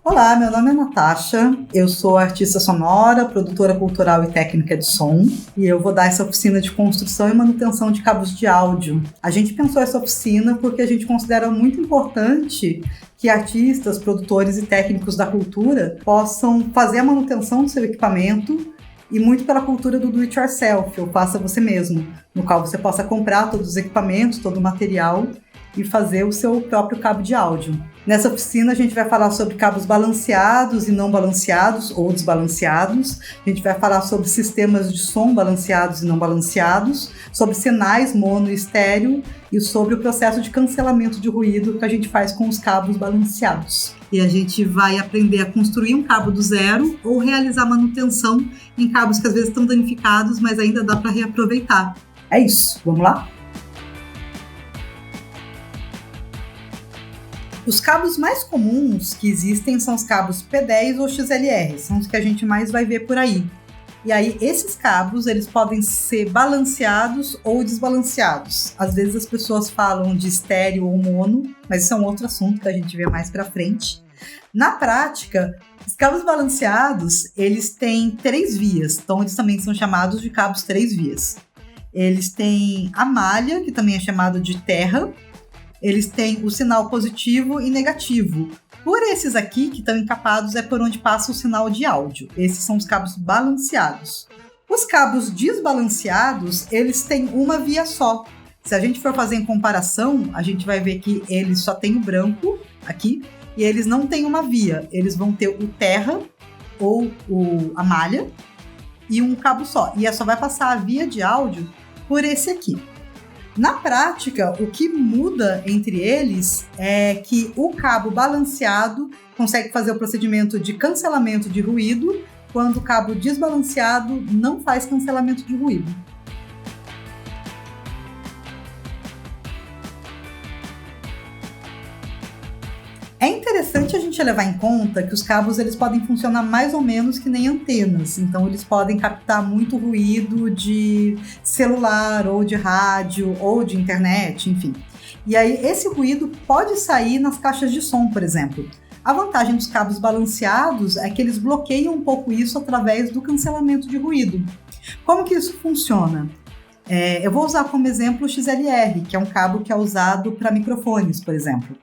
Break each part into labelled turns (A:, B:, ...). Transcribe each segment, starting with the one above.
A: Olá, meu nome é Natasha, eu sou artista sonora, produtora cultural e técnica de som, e eu vou dar essa oficina de construção e manutenção de cabos de áudio. A gente pensou essa oficina porque a gente considera muito importante que artistas, produtores e técnicos da cultura possam fazer a manutenção do seu equipamento e muito pela cultura do do-it-yourself, ou faça você mesmo, no qual você possa comprar todos os equipamentos, todo o material e fazer o seu próprio cabo de áudio. Nessa oficina a gente vai falar sobre cabos balanceados e não balanceados ou desbalanceados. A gente vai falar sobre sistemas de som balanceados e não balanceados, sobre sinais mono e estéreo e sobre o processo de cancelamento de ruído que a gente faz com os cabos balanceados. E a gente vai aprender a construir um cabo do zero ou realizar manutenção em cabos que às vezes estão danificados, mas ainda dá para reaproveitar. É isso, vamos lá? Os cabos mais comuns que existem são os cabos P10 ou XLR, são os que a gente mais vai ver por aí. E aí, esses cabos, eles podem ser balanceados ou desbalanceados. Às vezes as pessoas falam de estéreo ou mono, mas isso é um outro assunto que a gente vê mais pra frente. Na prática, os cabos balanceados, eles têm 3 vias, então eles também são chamados de cabos 3 vias. Eles têm a malha, que também é chamada de terra. Eles têm o sinal positivo e negativo. Por esses aqui, que estão encapados, é por onde passa o sinal de áudio. Esses são os cabos balanceados. Os cabos desbalanceados, eles têm uma via só. Se a gente for fazer em comparação, a gente vai ver que eles só têm o branco aqui, e eles não têm uma via. Eles vão ter o terra, ou a malha, e um cabo só. E só vai passar a via de áudio por esse aqui. Na prática, o que muda entre eles é que o cabo balanceado consegue fazer o procedimento de cancelamento de ruído, quando o cabo desbalanceado não faz cancelamento de ruído. É interessante a gente levar em conta que os cabos eles podem funcionar mais ou menos que nem antenas, então eles podem captar muito ruído de celular ou de rádio ou de internet, enfim. E aí esse ruído pode sair nas caixas de som, por exemplo. A vantagem dos cabos balanceados é que eles bloqueiam um pouco isso através do cancelamento de ruído. Como que isso funciona? Eu vou usar como exemplo o XLR, que é um cabo que é usado para microfones, por exemplo.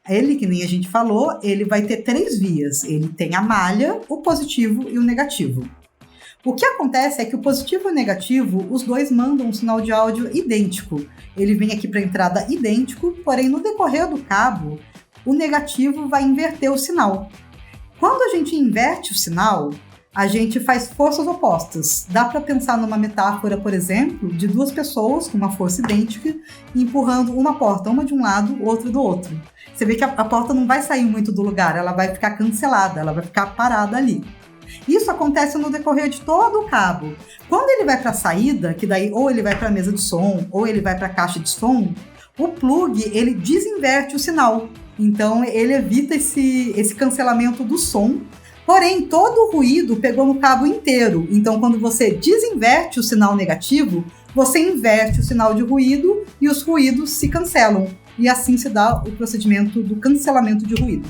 A: Ele, que nem a gente falou, ele vai ter 3 vias. Ele tem a malha, o positivo e o negativo. O que acontece é que o positivo e o negativo, os dois mandam um sinal de áudio idêntico. Ele vem aqui para a entrada idêntico, porém no decorrer do cabo, o negativo vai inverter o sinal. Quando a gente inverte o sinal, a gente faz forças opostas. Dá para pensar numa metáfora, por exemplo, de 2 pessoas com uma força idêntica empurrando uma porta, uma de um lado, outra do outro. Você vê que a porta não vai sair muito do lugar, ela vai ficar cancelada, ela vai ficar parada ali. Isso acontece no decorrer de todo o cabo. Quando ele vai para a saída, que daí ou ele vai para a mesa de som, ou ele vai para a caixa de som, o plug ele desinverte o sinal. Então ele evita esse cancelamento do som. Porém, todo o ruído pegou no cabo inteiro. Então, quando você desinverte o sinal negativo, você inverte o sinal de ruído e os ruídos se cancelam. E assim se dá o procedimento do cancelamento de ruído.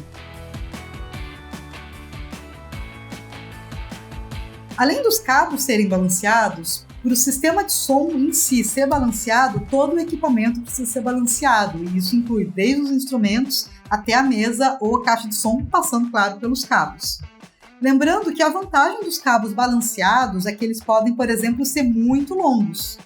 A: Além dos cabos serem balanceados, para o sistema de som em si ser balanceado, todo o equipamento precisa ser balanceado. E isso inclui desde os instrumentos até a mesa ou a caixa de som, passando, claro, pelos cabos. Lembrando que a vantagem dos cabos balanceados é que eles podem, por exemplo, ser muito longos.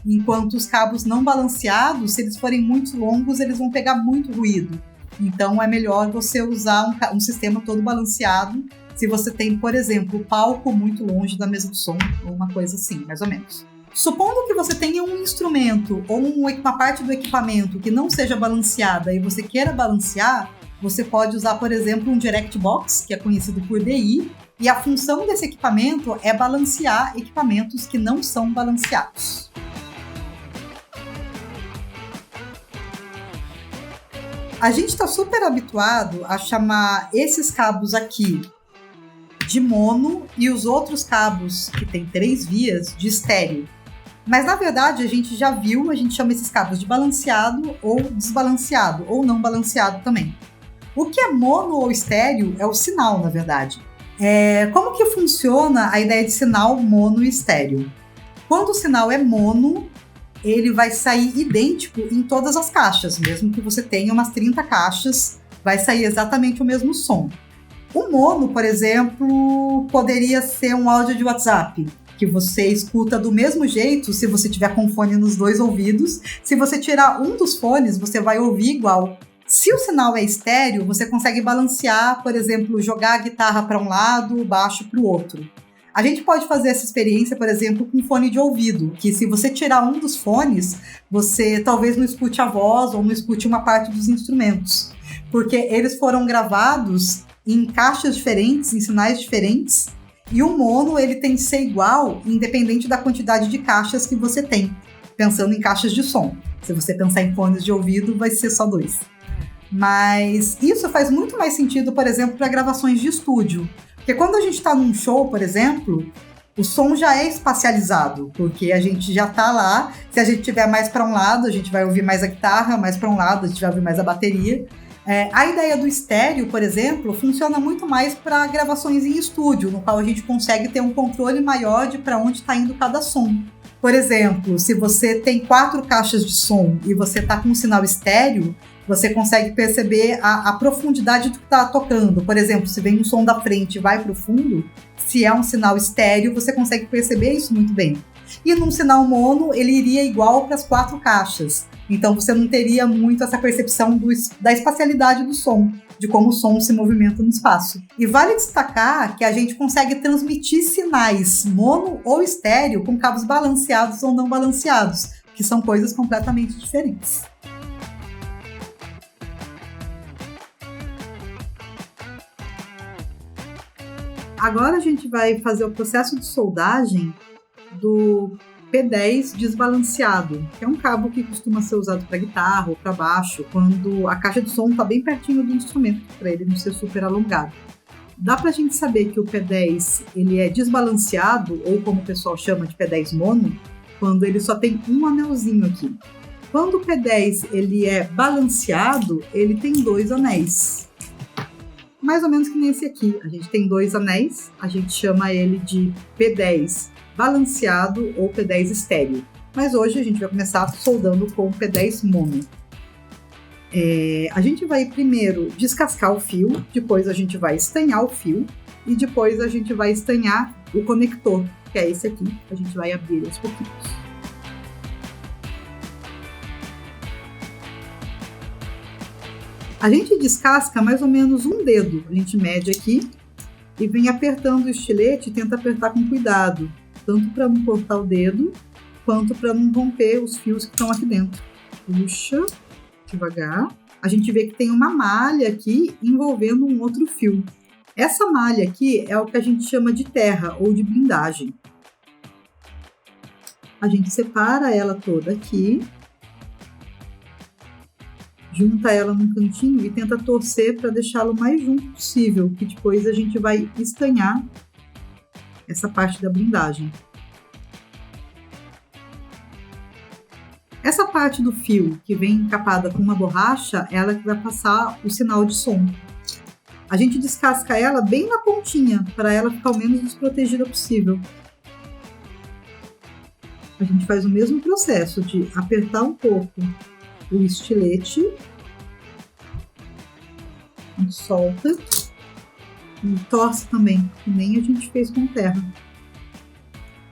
A: Enquanto os cabos não balanceados, se eles forem muito longos, eles vão pegar muito ruído. Então é melhor você usar um sistema todo balanceado se você tem, por exemplo, o palco muito longe da mesa de som, ou uma coisa assim, mais ou menos. Supondo que você tenha um instrumento ou uma parte do equipamento que não seja balanceada e você queira balancear, você pode usar, por exemplo, um Direct Box, que é conhecido por DI, e a função desse equipamento é balancear equipamentos que não são balanceados. A gente está super habituado a chamar esses cabos aqui de mono e os outros cabos, que tem 3 vias, de estéreo. Mas, na verdade, a gente já viu, a gente chama esses cabos de balanceado ou desbalanceado, ou não balanceado também. O que é mono ou estéreo é o sinal, na verdade. Como que funciona a ideia de sinal mono e estéreo? Quando o sinal é mono, ele vai sair idêntico em todas as caixas, mesmo que você tenha umas 30 caixas, vai sair exatamente o mesmo som. O mono, por exemplo, poderia ser um áudio de WhatsApp, que você escuta do mesmo jeito se você tiver com fone nos 2 ouvidos. Se você tirar um dos fones, você vai ouvir igual. Se o sinal é estéreo, você consegue balancear, por exemplo, jogar a guitarra para um lado, o baixo para o outro. A gente pode fazer essa experiência, por exemplo, com fone de ouvido, que se você tirar um dos fones, você talvez não escute a voz ou não escute uma parte dos instrumentos, porque eles foram gravados em caixas diferentes, em sinais diferentes, e o mono ele tem que ser igual, independente da quantidade de caixas que você tem, pensando em caixas de som. Se você pensar em fones de ouvido, vai ser só 2. Mas isso faz muito mais sentido, por exemplo, para gravações de estúdio. Porque quando a gente está num show, por exemplo, o som já é espacializado, porque a gente já está lá. Se a gente tiver mais para um lado, a gente vai ouvir mais a guitarra, mais para um lado, a gente vai ouvir mais a bateria. A ideia do estéreo, por exemplo, funciona muito mais para gravações em estúdio, no qual a gente consegue ter um controle maior de para onde está indo cada som. Por exemplo, se você tem 4 caixas de som e você está com um sinal estéreo, você consegue perceber a profundidade do que está tocando. Por exemplo, se vem um som da frente e vai para o fundo, se é um sinal estéreo, você consegue perceber isso muito bem. E num sinal mono, ele iria igual para as 4 caixas. Então você não teria muito essa percepção da espacialidade do som, de como o som se movimenta no espaço. E vale destacar que a gente consegue transmitir sinais mono ou estéreo com cabos balanceados ou não balanceados, que são coisas completamente diferentes. Agora a gente vai fazer o processo de soldagem do P10 desbalanceado, que é um cabo que costuma ser usado para guitarra ou para baixo, quando a caixa de som está bem pertinho do instrumento, para ele não ser super alongado. Dá para a gente saber que o P10 ele é desbalanceado, ou como o pessoal chama de P10 mono, quando ele só tem um anelzinho aqui. Quando o P10 ele é balanceado, ele tem 2 anéis. Mais ou menos que nem esse aqui. A gente tem 2 anéis, a gente chama ele de P10 balanceado ou P10 estéreo. Mas hoje a gente vai começar soldando com P10 mono. A gente vai primeiro descascar o fio, depois a gente vai estanhar o fio e depois a gente vai estanhar o conector, que é esse aqui. A gente vai abrir aos pouquinhos. A gente descasca mais ou menos um dedo. A gente mede aqui e vem apertando o estilete e tenta apertar com cuidado, tanto para não cortar o dedo, quanto para não romper os fios que estão aqui dentro. Puxa, devagar. A gente vê que tem uma malha aqui envolvendo um outro fio. Essa malha aqui é o que a gente chama de terra ou de blindagem. A gente separa ela toda aqui, junta ela num cantinho e tenta torcer para deixá-la o mais junto possível, que depois a gente vai estanhar essa parte da blindagem. Essa parte do fio que vem encapada com uma borracha, ela que vai passar o sinal de som. A gente descasca ela bem na pontinha, para ela ficar o menos desprotegida possível. A gente faz o mesmo processo de apertar um pouco o estilete, a gente solta e torce também, que nem a gente fez com terra.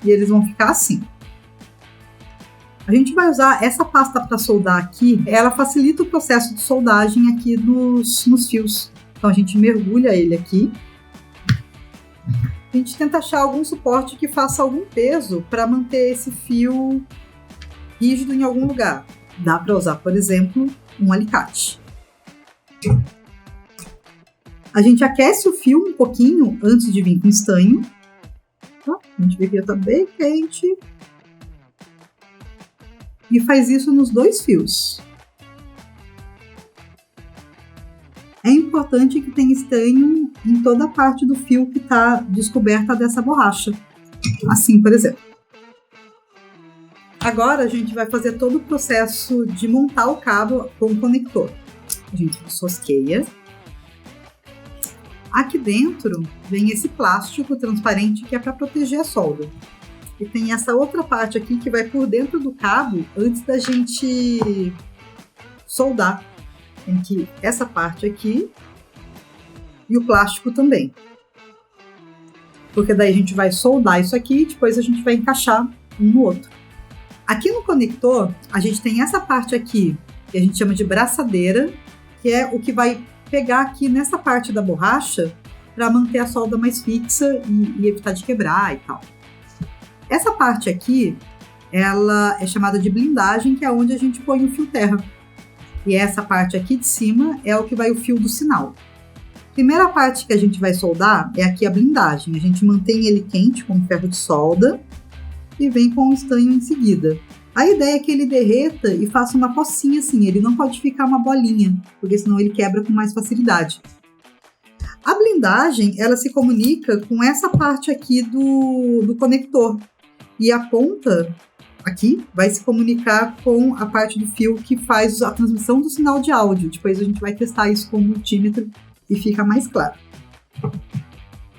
A: E eles vão ficar assim. A gente vai usar essa pasta para soldar aqui, ela facilita o processo de soldagem aqui nos fios. Então a gente mergulha ele aqui. A gente tenta achar algum suporte que faça algum peso para manter esse fio rígido em algum lugar. Dá para usar, por exemplo, um alicate. A gente aquece o fio um pouquinho antes de vir com estanho. A gente vê que já está bem quente. E faz isso nos 2 fios. É importante que tenha estanho em toda a parte do fio que está descoberta dessa borracha. Assim, por exemplo. Agora a gente vai fazer todo o processo de montar o cabo com o conector. A gente desrosqueia Aqui dentro vem esse plástico transparente que é para proteger a solda. E tem essa outra parte aqui que vai por dentro do cabo antes da gente soldar. Tem que essa parte aqui e o plástico também. Porque daí a gente vai soldar isso aqui e depois a gente vai encaixar um no outro. Aqui no conector, a gente tem essa parte aqui que a gente chama de braçadeira, que é o que vai pegar aqui nessa parte da borracha para manter a solda mais fixa e evitar de quebrar e tal. Essa parte aqui, ela é chamada de blindagem, que é onde a gente põe o fio terra. E essa parte aqui de cima é o que vai o fio do sinal. Primeira parte que a gente vai soldar é aqui a blindagem. A gente mantém ele quente com ferro de solda e vem com o estanho em seguida. A ideia é que ele derreta e faça uma pocinha assim, ele não pode ficar uma bolinha, porque senão ele quebra com mais facilidade. A blindagem, ela se comunica com essa parte aqui do conector. E a ponta aqui vai se comunicar com a parte do fio que faz a transmissão do sinal de áudio. Depois a gente vai testar isso com o multímetro e fica mais claro.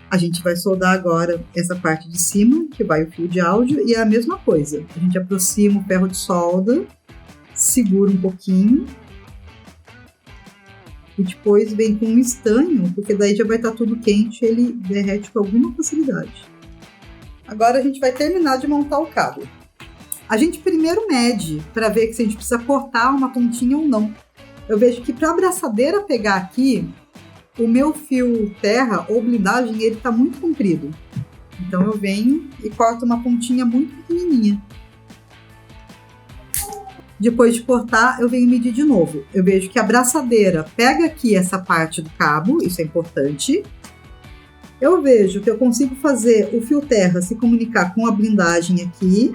A: A gente vai soldar agora essa parte de cima, que vai o fio de áudio, e é a mesma coisa. A gente aproxima o ferro de solda, segura um pouquinho, e depois vem com um estanho, porque daí já vai estar tudo quente e ele derrete com alguma facilidade. Agora a gente vai terminar de montar o cabo. A gente primeiro mede para ver se a gente precisa cortar uma pontinha ou não. Eu vejo que para a abraçadeira pegar aqui, o meu fio terra ou blindagem, ele está muito comprido. Então eu venho e corto uma pontinha muito pequenininha. Depois de cortar, eu venho medir de novo. Eu vejo que a abraçadeira pega aqui essa parte do cabo, isso é importante. Eu vejo que eu consigo fazer o fio terra se comunicar com a blindagem aqui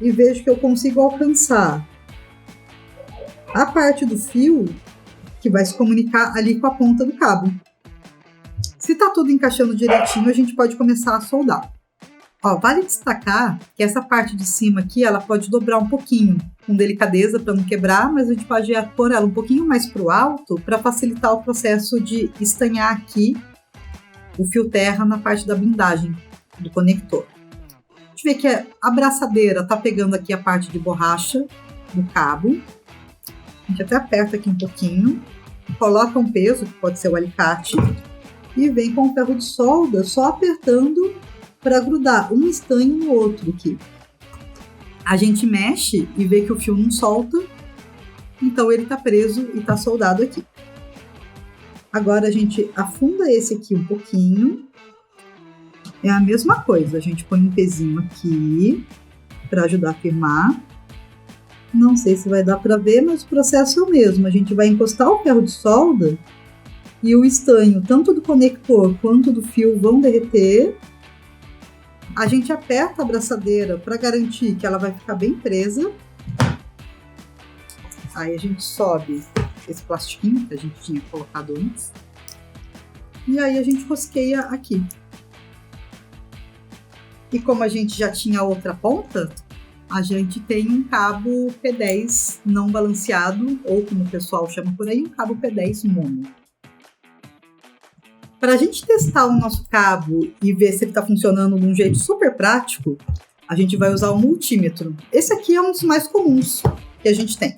A: e vejo que eu consigo alcançar a parte do fio que vai se comunicar ali com a ponta do cabo. Se tá tudo encaixando direitinho, a gente pode começar a soldar. Ó, vale destacar que essa parte de cima aqui, ela pode dobrar um pouquinho, com delicadeza para não quebrar, mas a gente pode pôr ela um pouquinho mais pro alto para facilitar o processo de estanhar aqui o fio terra na parte da blindagem do conector. A gente vê que a abraçadeira tá pegando aqui a parte de borracha do cabo. A gente até aperta aqui um pouquinho, coloca um peso, que pode ser o alicate, e vem com o ferro de solda só apertando para grudar um estanho no outro aqui. A gente mexe e vê que o fio não solta, então ele está preso e está soldado aqui. Agora a gente afunda esse aqui um pouquinho. É a mesma coisa, a gente põe um pezinho aqui para ajudar a firmar. Não sei se vai dar para ver, mas o processo é o mesmo. A gente vai encostar o ferro de solda e o estanho, tanto do conector quanto do fio, vão derreter. A gente aperta a abraçadeira para garantir que ela vai ficar bem presa. Aí a gente sobe esse plastiquinho que a gente tinha colocado antes. E aí a gente rosqueia aqui. E como a gente já tinha outra ponta, a gente tem um cabo P10 não balanceado, ou como o pessoal chama por aí, um cabo P10 mono. Para a gente testar o nosso cabo e ver se ele está funcionando de um jeito super prático, a gente vai usar o multímetro. Esse aqui é um dos mais comuns que a gente tem.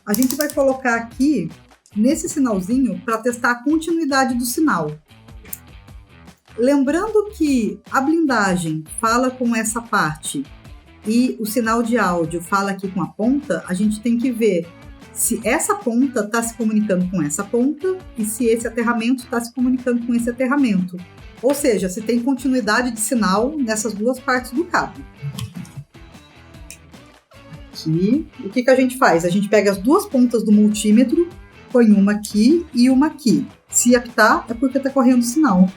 A: A gente vai colocar aqui nesse sinalzinho para testar a continuidade do sinal. Lembrando que a blindagem fala com essa parte e o sinal de áudio fala aqui com a ponta, a gente tem que ver se essa ponta está se comunicando com essa ponta e se esse aterramento está se comunicando com esse aterramento. Ou seja, se tem continuidade de sinal nessas duas partes do cabo. Aqui, o que a gente faz? A gente pega as duas pontas do multímetro, põe uma aqui e uma aqui. Se apitar, é porque está correndo sinal.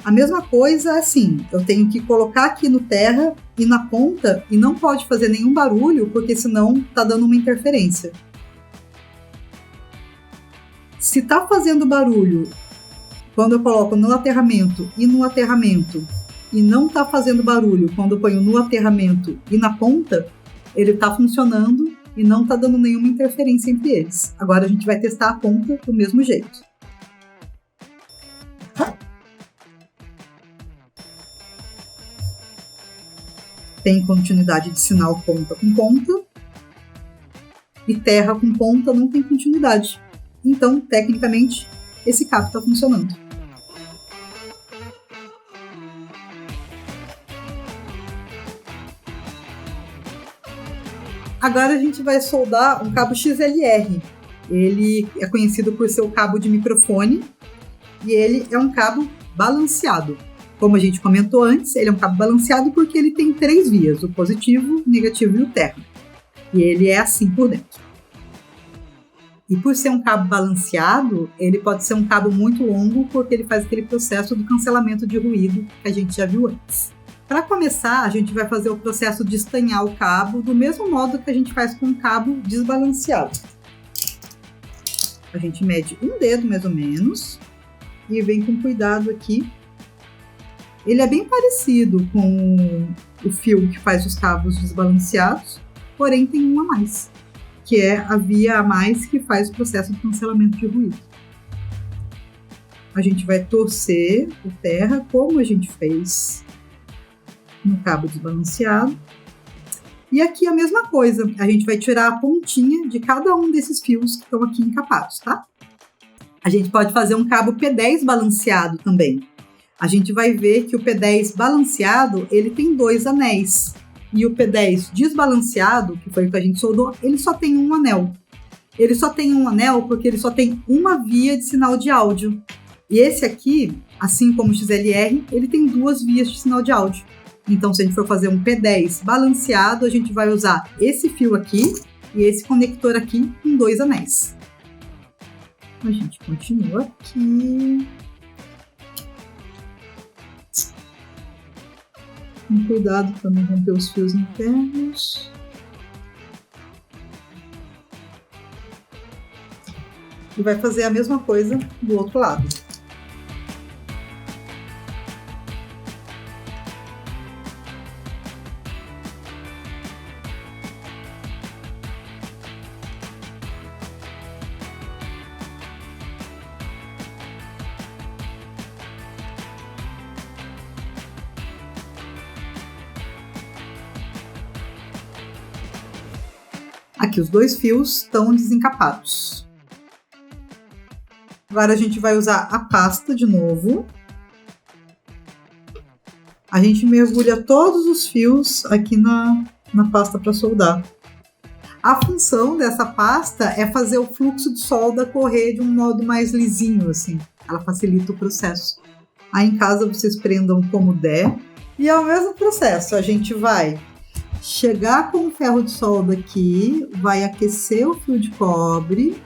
A: A mesma coisa assim, eu tenho que colocar aqui no terra e na ponta e não pode fazer nenhum barulho, porque senão tá dando uma interferência. Se tá fazendo barulho quando eu coloco no aterramento e no aterramento e não tá fazendo barulho quando eu ponho no aterramento e na ponta, ele tá funcionando e não está dando nenhuma interferência entre eles. Agora a gente vai testar a ponta do mesmo jeito. Tem continuidade de sinal ponta com ponta, e terra com ponta não tem continuidade. Então, tecnicamente, esse cabo está funcionando. Agora a gente vai soldar um cabo XLR. Ele é conhecido por ser o cabo de microfone e ele é um cabo balanceado. Como a gente comentou antes, ele é um cabo balanceado porque ele tem 3 vias, o positivo, o negativo e o terra. E ele é assim por dentro. E por ser um cabo balanceado, ele pode ser um cabo muito longo porque ele faz aquele processo do cancelamento de ruído que a gente já viu antes. Para começar, a gente vai fazer o processo de estanhar o cabo do mesmo modo que a gente faz com um cabo desbalanceado. A gente mede um dedo mais ou menos e vem com cuidado aqui. Ele é bem parecido com o fio que faz os cabos desbalanceados, porém tem um a mais, que é a via a mais que faz o processo de cancelamento de ruído. A gente vai torcer o terra como a gente fez no cabo desbalanceado. E aqui a mesma coisa, a gente vai tirar a pontinha de cada um desses fios que estão aqui encapados, tá? A gente pode fazer um cabo P10 balanceado também. A gente vai ver que o P10 balanceado, ele tem 2 anéis. E o P10 desbalanceado, que foi o que a gente soldou, ele só tem um anel. Ele só tem um anel porque ele só tem uma via de sinal de áudio. E esse aqui, assim como o XLR, ele tem 2 vias de sinal de áudio. Então, se a gente for fazer um P10 balanceado, a gente vai usar esse fio aqui e esse conector aqui com 2 anéis. A gente continua aqui. Com cuidado para não romper os fios internos. E vai fazer a mesma coisa do outro lado. Aqui os 2 fios estão desencapados. Agora a gente vai usar a pasta de novo. A gente mergulha todos os fios aqui na pasta para soldar. A função dessa pasta é fazer o fluxo de solda correr de um modo mais lisinho, assim. Ela facilita o processo. Aí em casa vocês prendam como der. E é o mesmo processo, a gente vai chegar com o ferro de solda aqui, vai aquecer o fio de cobre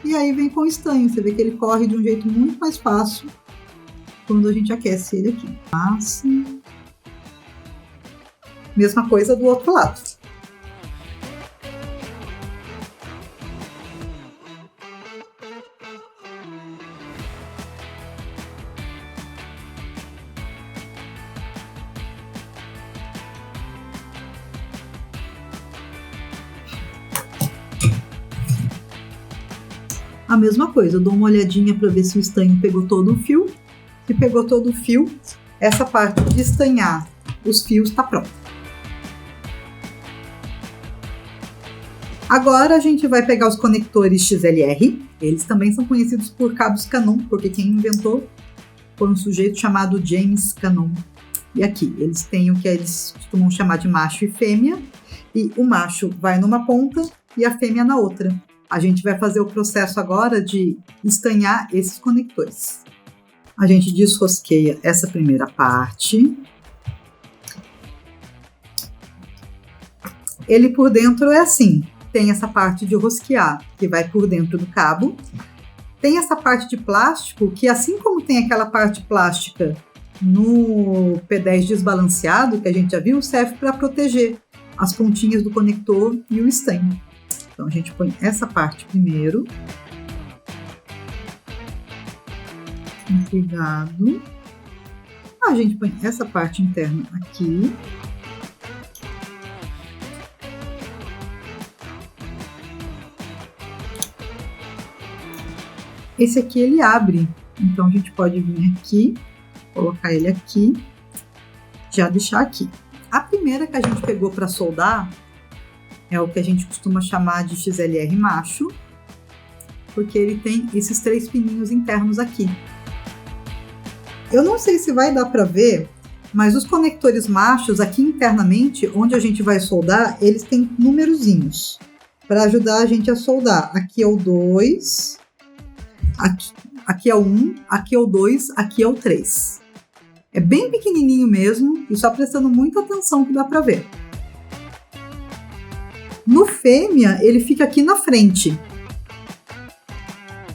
A: e aí vem com o estanho. Você vê que ele corre de um jeito muito mais fácil quando a gente aquece ele aqui. Assim. Mesma coisa do outro lado. A mesma coisa, eu dou uma olhadinha para ver se o estanho pegou todo o fio. Se pegou todo o fio, essa parte de estanhar os fios está pronta. Agora a gente vai pegar os conectores XLR. Eles também são conhecidos por cabos Canon, porque quem inventou foi um sujeito chamado James Canon. E aqui, eles têm o que eles costumam chamar de macho e fêmea. E o macho vai numa ponta e a fêmea na outra. A gente vai fazer o processo agora de estanhar esses conectores. A gente desrosqueia essa primeira parte. Ele por dentro é assim. Tem essa parte de rosquear, que vai por dentro do cabo. Tem essa parte de plástico, que assim como tem aquela parte plástica no P10 desbalanceado, que a gente já viu, serve para proteger as pontinhas do conector e o estanho. Então, a gente põe essa parte primeiro. Com cuidado. A gente põe essa parte interna aqui. Esse aqui ele abre, então a gente pode vir aqui, colocar ele aqui, já deixar aqui. A primeira que a gente pegou para soldar é o que a gente costuma chamar de XLR macho, porque ele tem esses 3 pininhos internos aqui. Eu não sei se vai dar para ver, mas os conectores machos aqui internamente, onde a gente vai soldar, eles têm numerozinhos para ajudar a gente a soldar. Aqui é o 2, aqui é o 1, aqui é o 2, aqui é o 3. É bem pequenininho mesmo e só prestando muita atenção que dá para ver. No fêmea, ele fica aqui na frente.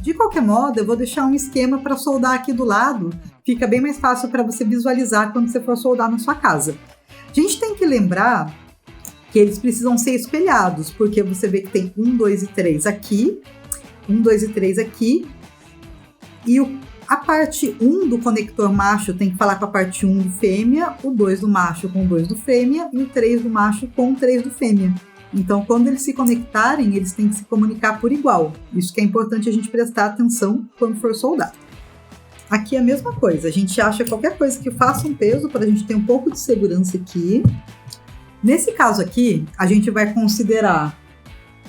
A: De qualquer modo, eu vou deixar um esquema para soldar aqui do lado. Fica bem mais fácil para você visualizar quando você for soldar na sua casa. A gente tem que lembrar que eles precisam ser espelhados, porque você vê que tem 1, 2 e 3 aqui, 1, 2 e 3 aqui, e a parte 1 do conector macho tem que falar com a parte 1 do fêmea, o 2 do macho com o 2 do fêmea e o 3 do macho com o 3 do fêmea. Então, quando eles se conectarem, eles têm que se comunicar por igual. Isso que é importante a gente prestar atenção quando for soldar. Aqui é a mesma coisa, a gente acha qualquer coisa que faça um peso para a gente ter um pouco de segurança aqui. Nesse caso aqui, a gente vai considerar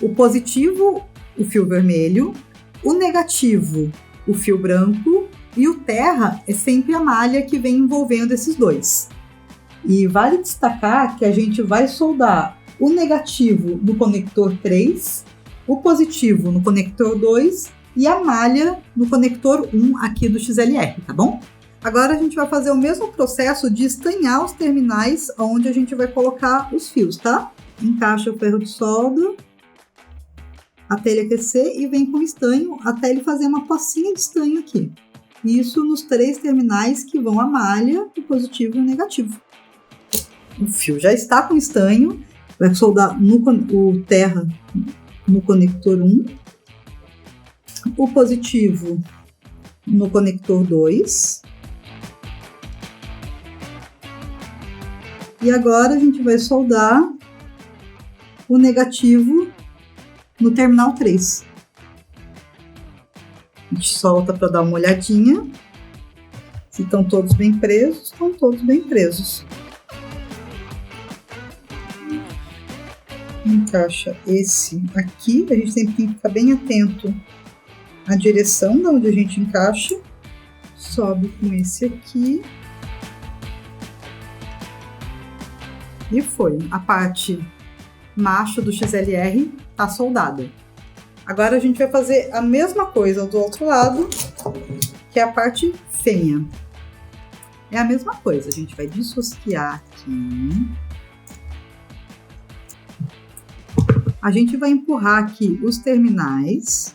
A: o positivo, o fio vermelho, o negativo, o fio branco, e o terra é sempre a malha que vem envolvendo esses dois. E vale destacar que a gente vai soldar o negativo no conector 3, o positivo no conector 2 e a malha no conector 1 aqui do XLR, tá bom? Agora a gente vai fazer o mesmo processo de estanhar os terminais onde a gente vai colocar os fios, tá? Encaixa o ferro de solda até ele aquecer e vem com o estanho até ele fazer uma pocinha de estanho aqui. Isso nos 3 terminais que vão a malha, o positivo e o negativo. O fio já está com estanho. Vai soldar o terra no conector 1, o positivo no conector 2. E agora a gente vai soldar o negativo no terminal 3. A gente solta para dar uma olhadinha. Se estão todos bem presos, estão todos bem presos. Encaixa esse aqui, a gente sempre tem que ficar bem atento à direção de onde a gente encaixa. Sobe com esse aqui. E foi. A parte macho do XLR tá soldada. Agora a gente vai fazer a mesma coisa do outro lado, que é a parte fêmea. É a mesma coisa, a gente vai dissociar aqui. A gente vai empurrar aqui os terminais.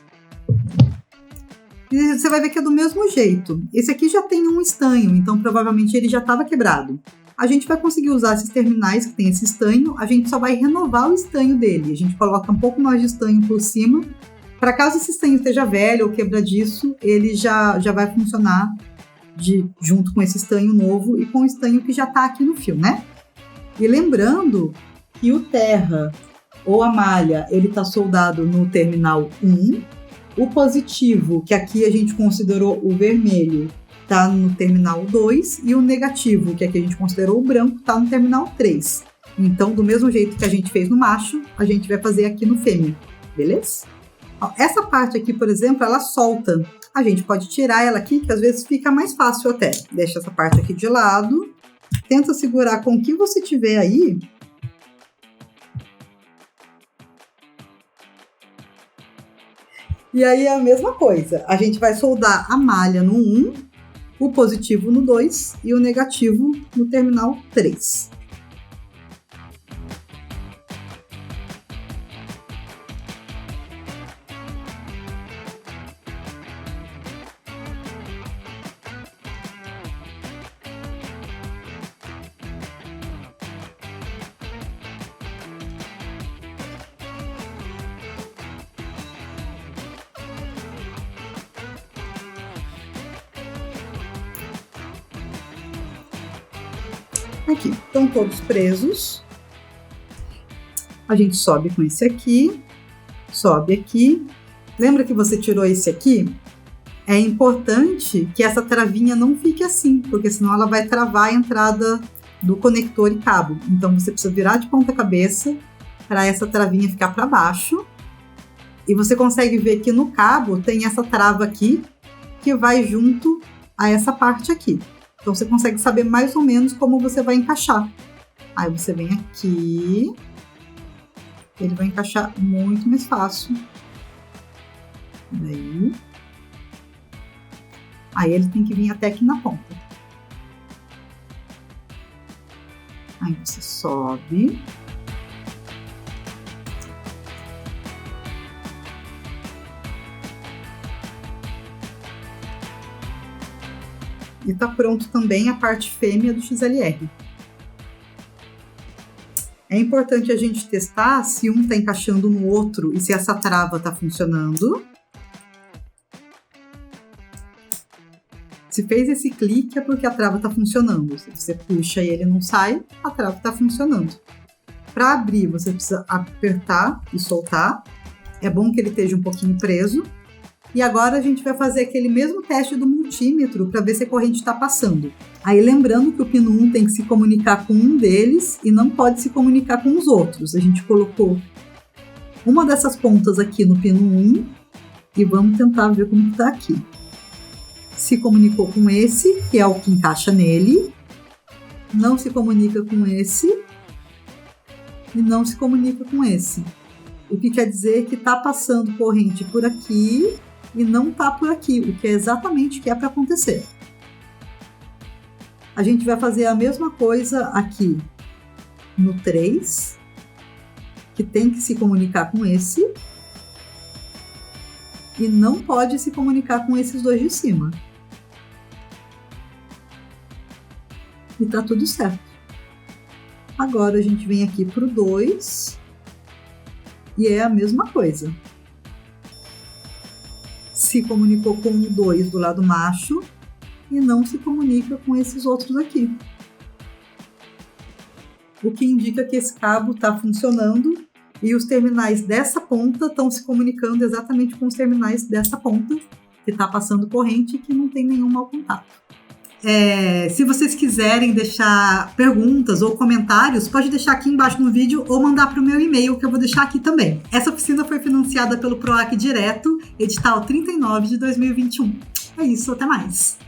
A: E você vai ver que é do mesmo jeito. Esse aqui já tem um estanho, então provavelmente ele já estava quebrado. A gente vai conseguir usar esses terminais que tem esse estanho, a gente só vai renovar o estanho dele. A gente coloca um pouco mais de estanho por cima. Para caso esse estanho esteja velho ou quebradiço, ele já vai funcionar junto com esse estanho novo e com o estanho que já está aqui no fio, né? E lembrando que o terra ou a malha, ele está soldado no terminal 1. O positivo, que aqui a gente considerou o vermelho, está no terminal 2. E o negativo, que aqui a gente considerou o branco, está no terminal 3. Então, do mesmo jeito que a gente fez no macho, a gente vai fazer aqui no fêmea, beleza? Ó, essa parte aqui, por exemplo, ela solta. A gente pode tirar ela aqui, que às vezes fica mais fácil até. Deixa essa parte aqui de lado. Tenta segurar com o que você tiver aí. E aí é a mesma coisa, a gente vai soldar a malha no 1, o positivo no 2 e o negativo no terminal 3. Aqui, estão todos presos. A gente sobe com esse aqui, sobe aqui. Lembra que você tirou esse aqui? É importante que essa travinha não fique assim, porque senão ela vai travar a entrada do conector e cabo. Então você precisa virar de ponta cabeça para essa travinha ficar para baixo. E você consegue ver que no cabo tem essa trava aqui que vai junto a essa parte aqui. Então você consegue saber mais ou menos como você vai encaixar. Aí você vem aqui, ele vai encaixar muito mais fácil. Daí. Aí ele tem que vir até aqui na ponta. Aí você sobe. E tá pronto também a parte fêmea do XLR. É importante a gente testar se um tá encaixando no outro e se essa trava tá funcionando. Se fez esse clique é porque a trava está funcionando. Se você puxa e ele não sai, a trava está funcionando. Para abrir, você precisa apertar e soltar. É bom que ele esteja um pouquinho preso. E agora a gente vai fazer aquele mesmo teste do multímetro para ver se a corrente está passando. Aí lembrando que o pino 1 tem que se comunicar com um deles e não pode se comunicar com os outros. A gente colocou uma dessas pontas aqui no pino 1 e vamos tentar ver como está aqui. Se comunicou com esse, que é o que encaixa nele, não se comunica com esse e não se comunica com esse. O que quer dizer que está passando corrente por aqui e não está por aqui, o que é exatamente o que é para acontecer. A gente vai fazer a mesma coisa aqui no 3, que tem que se comunicar com esse e não pode se comunicar com esses dois de cima. E tá tudo certo. Agora a gente vem aqui pro 2 e é a mesma coisa. Se comunicou com o 2 do lado macho e não se comunica com esses outros aqui. O que indica que esse cabo está funcionando e os terminais dessa ponta estão se comunicando exatamente com os terminais dessa ponta, que está passando corrente e que não tem nenhum mau contato. Se vocês quiserem deixar perguntas ou comentários, pode deixar aqui embaixo no vídeo ou mandar para o meu e-mail, que eu vou deixar aqui também. Essa oficina foi financiada pelo PROAC Direto, edital 39 de 2021. É isso, até mais!